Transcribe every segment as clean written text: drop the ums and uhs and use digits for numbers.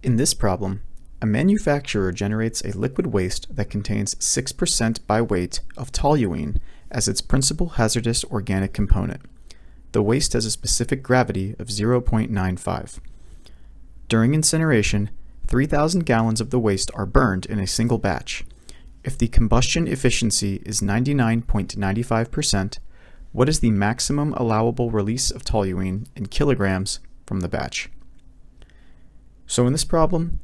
In this problem, a manufacturer generates a liquid waste that contains 6% by weight of toluene as its principal hazardous organic component. The waste has a specific gravity of 0.95. During incineration, 3,000 gallons of the waste are burned in a single batch. If the combustion efficiency is 99.95%, what is the maximum allowable release of toluene in kilograms from the batch? So in this problem,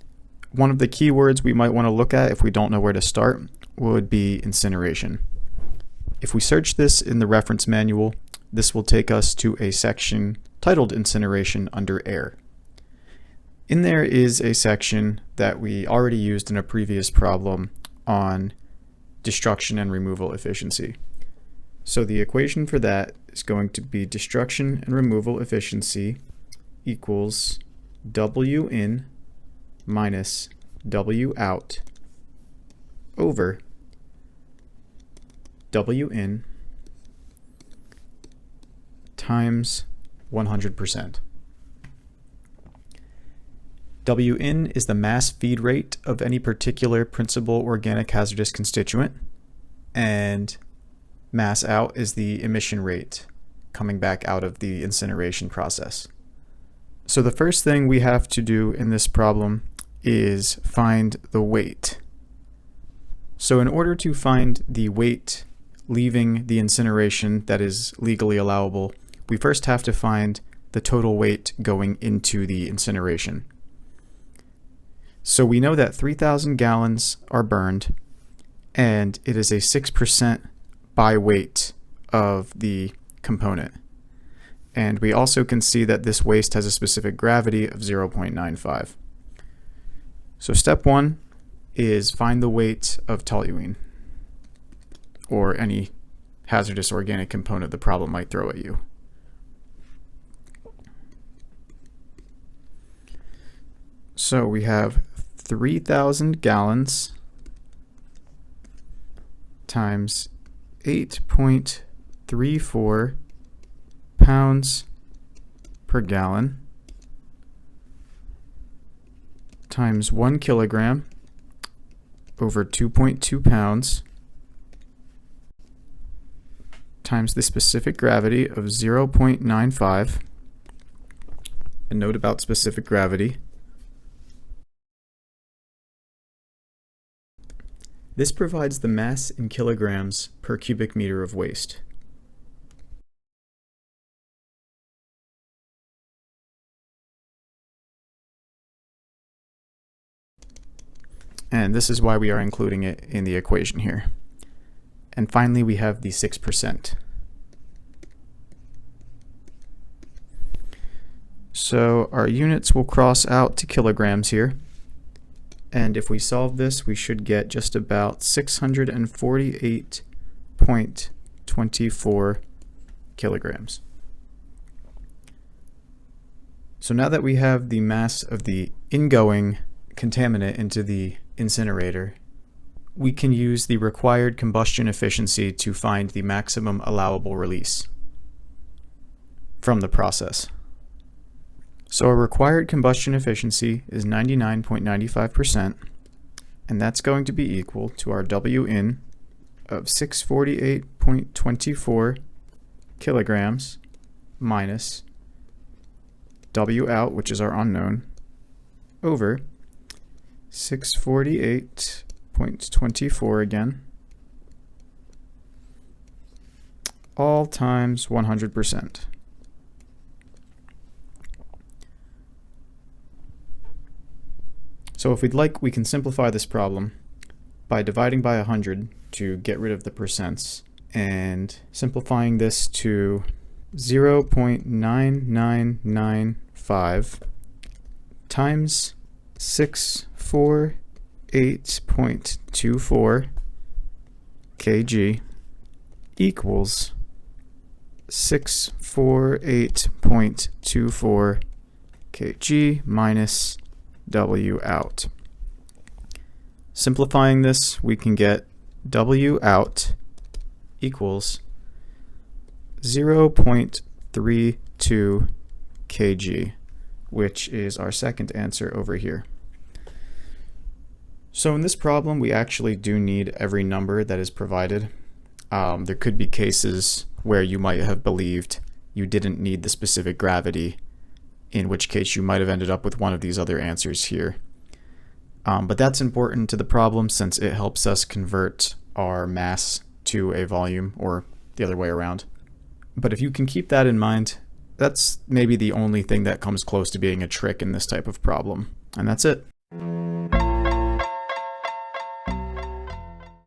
one of the key words we might want to look at if we don't know where to start would be incineration. If we search this in the reference manual, this will take us to a section titled Incineration under Air. In there is a section that we already used in a previous problem on destruction and removal efficiency. So the equation for that is going to be destruction and removal efficiency equals W in minus W out over W in times 100%. W in is the mass feed rate of any particular principal organic hazardous constituent, and mass out is the emission rate coming back out of the incineration process. So the first thing we have to do in this problem is find the weight. So in order to find the weight leaving the incineration that is legally allowable, we first have to find the total weight going into the incineration. So we know that 3,000 gallons are burned, and it is a 6% by weight of the component. And we also can see that this waste has a specific gravity of 0.95. So step one is find the weight of toluene, or any hazardous organic component the problem might throw at you. So we have 3,000 gallons times 8.34 pounds per gallon times 1 kilogram over 2.2 pounds times the specific gravity of 0.95. A note about specific gravity. This provides the mass in kilograms per cubic meter of waste. And this is why we are including it in the equation here. And finally, we have the 6%. So our units will cross out to kilograms here. And if we solve this, we should get just about 648.24 kilograms. So now that we have the mass of the ingoing contaminant into the incinerator, we can use the required combustion efficiency to find the maximum allowable release from the process. So our required combustion efficiency is 99.95%, and that's going to be equal to our W in of 648.24 kilograms minus W out, which is our unknown, over 648.24 again, all times 100%. So if we'd like, we can simplify this problem by dividing by 100 to get rid of the percents, and simplifying this to 0.9995 times 648.24 kg equals 648.24 kg minus W out. Simplifying this, we can get W out equals 0.32 kg, which is our second answer over here. So in this problem, we actually do need every number that is provided. There could be cases where you might have believed you didn't need the specific gravity, in which case you might have ended up with one of these other answers here. But that's important to the problem since it helps us convert our mass to a volume, or the other way around. But if you can keep that in mind, that's maybe the only thing that comes close to being a trick in this type of problem. And that's it.